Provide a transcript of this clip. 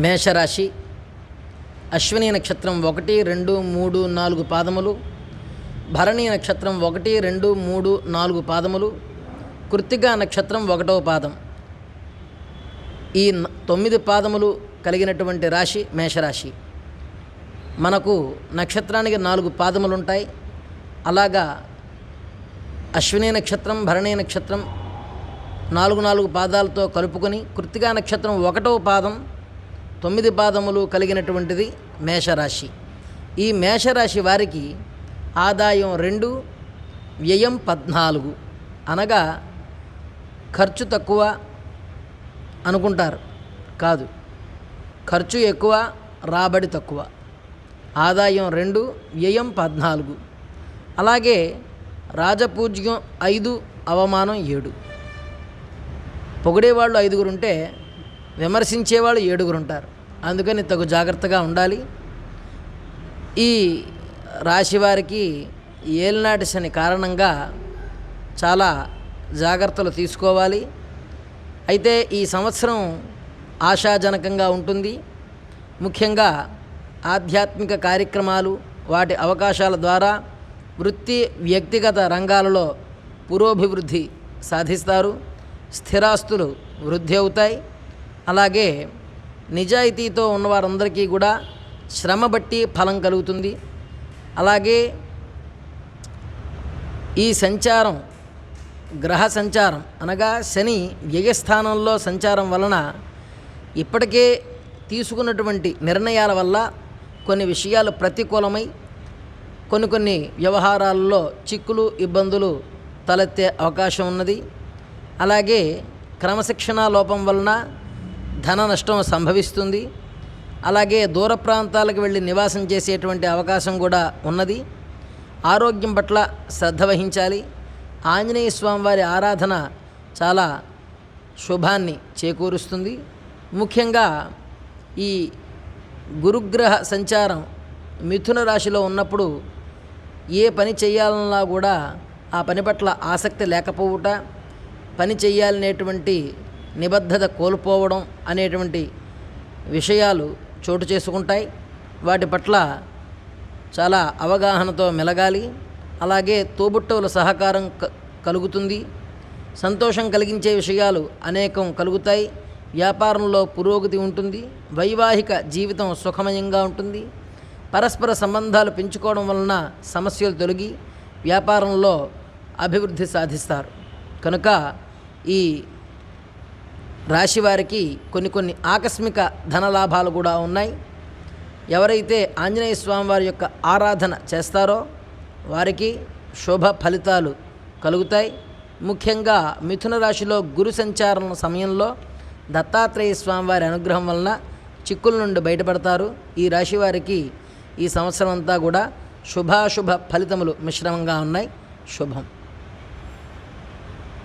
మేషరాశి అశ్విని నక్షత్రం 1, 2, 3, 4 పాదములు, భరణి నక్షత్రం 1, 2, 3, 4 పాదములు, కృత్తికా నక్షత్రం 1వ పాదం. ఈ 9 పాదములు కలిగినటువంటి రాశి మేషరాశి. మనకు నక్షత్రానికి 4 పాదములు ఉంటాయి. అలాగా అశ్విని నక్షత్రం, భరణి నక్షత్రం 4 పాదాలతో కలుపుకొని కృత్తికా నక్షత్రం 1వ పాదం 9 పాదములు కలిగినటువంటిది మేషరాశి. ఈ మేషరాశి వారికి ఆదాయం 2, వ్యయం 14. అనగా ఖర్చు తక్కువ అనుకుంటారు, కాదు, ఖర్చు ఎక్కువ, రాబడి తక్కువ. ఆదాయం 2, వ్యయం 14. అలాగే రాజపూజ్యం 5, అవమానం 7. పొగిడేవాళ్ళు 5 ఉంటే విమర్శించేవాళ్ళు 7 ఉంటారు. అందుకని తగు జాగ్రత్తగా ఉండాలి. ఈ రాశి వారికి ఏలినాటి శని కారణంగా చాలా జాగ్రత్తలు తీసుకోవాలి. అయితే ఈ సంవత్సరం ఆశాజనకంగా ఉంటుంది. ముఖ్యంగా ఆధ్యాత్మిక కార్యక్రమాలు, వాటి అవకాశాల ద్వారా వృత్తి, వ్యక్తిగత రంగాలలో పురోభివృద్ధి సాధిస్తారు. స్థిరాస్తులు వృద్ధి అవుతాయి. అలాగే నిజాయితీతో ఉన్నవారందరికీ కూడా శ్రమ బట్టి ఫలం కలుగుతుంది. అలాగే ఈ సంచారం, గ్రహ సంచారం అనగా శని వ్యయస్థానంలో సంచారం వలన ఇప్పటికే తీసుకున్నటువంటి నిర్ణయాల వల్ల కొన్ని విషయాలు ప్రతికూలమై కొన్ని వ్యవహారాల్లో చిక్కులు, ఇబ్బందులు తలెత్తే అవకాశం ఉన్నది. అలాగే క్రమశిక్షణ లోపం వలన ధన నష్టం సంభవిస్తుంది. అలాగే దూర ప్రాంతాలకు వెళ్ళి నివాసం చేసేటువంటి అవకాశం కూడా ఉన్నది. ఆరోగ్యం పట్ల శ్రద్ధ వహించాలి. ఆంజనేయ స్వామి వారి ఆరాధన చాలా శుభాన్ని చేకూరుస్తుంది. ముఖ్యంగా ఈ గురుగ్రహ సంచారం మిథున రాశిలో ఉన్నప్పుడు ఏ పని చేయాలన్నా కూడా ఆ పని పట్ల ఆసక్తి లేకపోవుట, పని చేయాలనేటువంటి నిబద్ధత కోల్పోవడం అనేటువంటి విషయాలు చోటు చేసుకుంటాయి. వాటి పట్ల చాలా అవగాహనతో మెలగాలి. అలాగే తోబుట్టువుల సహకారం కలుగుతుంది. సంతోషం కలిగించే విషయాలు అనేకం కలుగుతాయి. వ్యాపారంలో పురోగతి ఉంటుంది. వైవాహిక జీవితం సుఖమయంగా ఉంటుంది. పరస్పర సంబంధాలు పెంచుకోవడం వలన సమస్యలు తొలగి వ్యాపారంలో అభివృద్ధి సాధిస్తారు. కనుక ఈ రాశి వారికి కొన్ని ఆకస్మిక ధనలాభాలు కూడా ఉన్నాయి. ఎవరైతే ఆంజనేయ స్వామి వారి యొక్క ఆరాధన చేస్తారో వారికి శుభ ఫలితాలు కలుగుతాయి. ముఖ్యంగా మిథున రాశిలో గురు సంచారం సమయంలో దత్తాత్రేయ స్వామి వారి అనుగ్రహం వలన చిక్కుల నుండి బయటపడతారు. ఈ రాశి వారికి ఈ సంవత్సరం అంతా కూడా శుభాశుభ ఫలితములు మిశ్రమంగా ఉన్నాయి. శుభం.